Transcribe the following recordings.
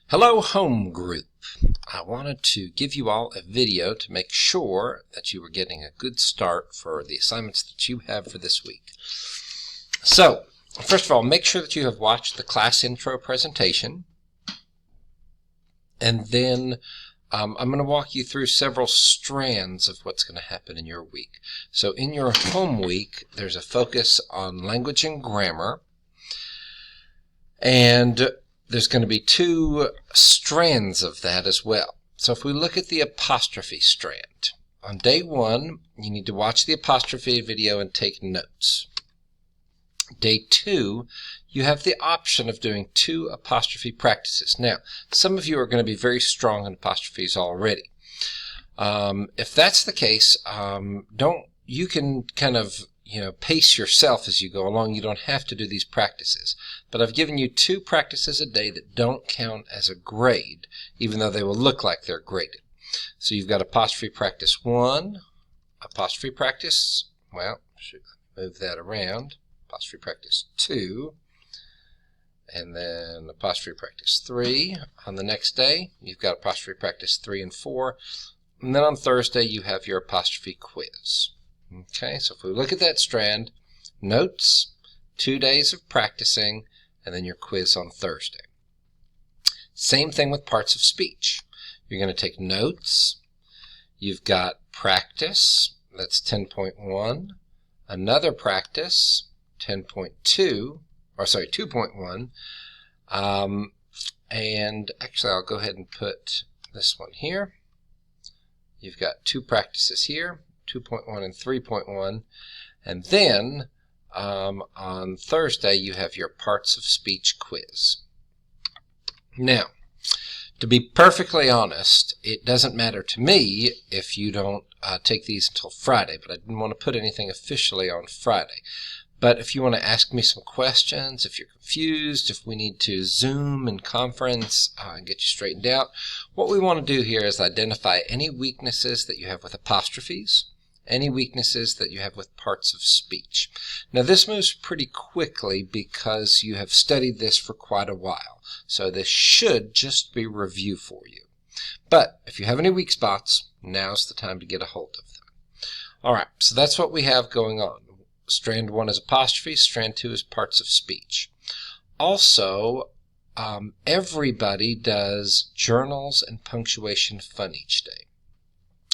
Hello home group. I wanted to give you all a video to make sure that you were getting a good start for the assignments that you have for this week. So, first of all, make sure that you have watched the class intro presentation, and then I'm going to walk you through several strands of what's going to happen in your week. So in your home week, there's a focus on language and grammar, and there's going to be two strands of that as well. So if we look at the apostrophe strand, on day one, you need to watch the apostrophe video and take notes. Day two, you have the option of doing 2 apostrophe practices. Now, some of you are going to be very strong in apostrophes already. If that's the case, you can kind of pace yourself as you go along. You don't have to do these practices. But I've given you 2 practices a day that don't count as a grade, even though they will look like they're graded. So you've got apostrophe practice 1, apostrophe practice, well, should move that around, apostrophe practice 2, and then apostrophe practice 3. On the next day, you've got apostrophe practice 3 and 4. And then on Thursday, you have your apostrophe quiz. Okay, so if we look at that strand, notes, 2 days of practicing, and then your quiz on Thursday. Same thing with parts of speech. You're going to take notes. You've got practice, that's 10.1. Another practice, 10.2, or sorry, 2.1. And actually, I'll go ahead and put this one here. You've got 2 practices here, 2.1 and 3.1. And then on Thursday, you have your parts of speech quiz. Now, to be perfectly honest, it doesn't matter to me if you don't take these until Friday, but I didn't want to put anything officially on Friday. But if you want to ask me some questions, if you're confused, if we need to Zoom and conference and get you straightened out, what we want to do here is identify any weaknesses that you have with apostrophes, any weaknesses that you have with parts of speech. Now this moves pretty quickly because you have studied this for quite a while, so this should just be review for you. But if you have any weak spots, now's the time to get a hold of them. Alright, so that's what we have going on. Strand 1 is apostrophe, strand 2 is parts of speech. Also, everybody does journals and punctuation fun each day.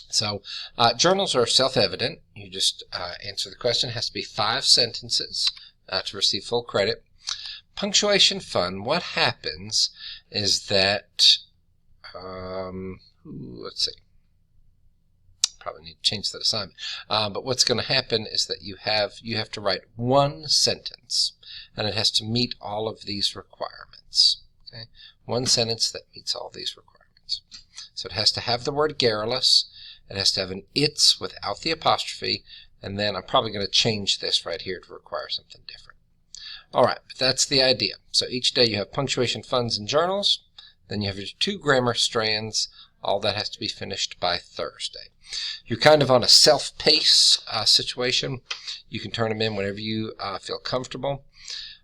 So journals are self-evident. You just answer the question. It has to be 5 sentences to receive full credit. Punctuation fun, what happens is that, let's see. Probably need to change that assignment. But what's going to happen is that you have to write 1 sentence, and it has to meet all of these requirements. Okay? 1 sentence that meets all these requirements. So it has to have the word garrulous. It has to have an its without the apostrophe, and then I'm probably going to change this right here to require something different. Alright, but that's the idea. So each day you have punctuation funs and journals, then you have your 2 grammar strands. All that has to be finished by Thursday. You're kind of on a self-pace situation. You can turn them in whenever you feel comfortable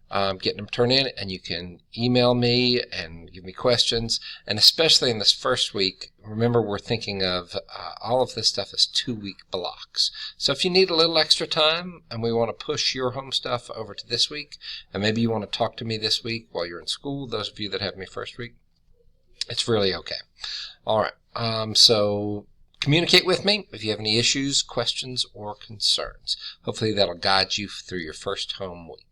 getting them turned in, and you can email me and give me questions. And especially in this first week, remember we're thinking of all of this stuff as 2-week blocks. So if you need a little extra time and we want to push your home stuff over to this week, and maybe you want to talk to me this week while you're in school, those of you that have me first week, it's really okay. All right, so communicate with me if you have any issues, questions, or concerns. Hopefully that'll guide you through your first home week.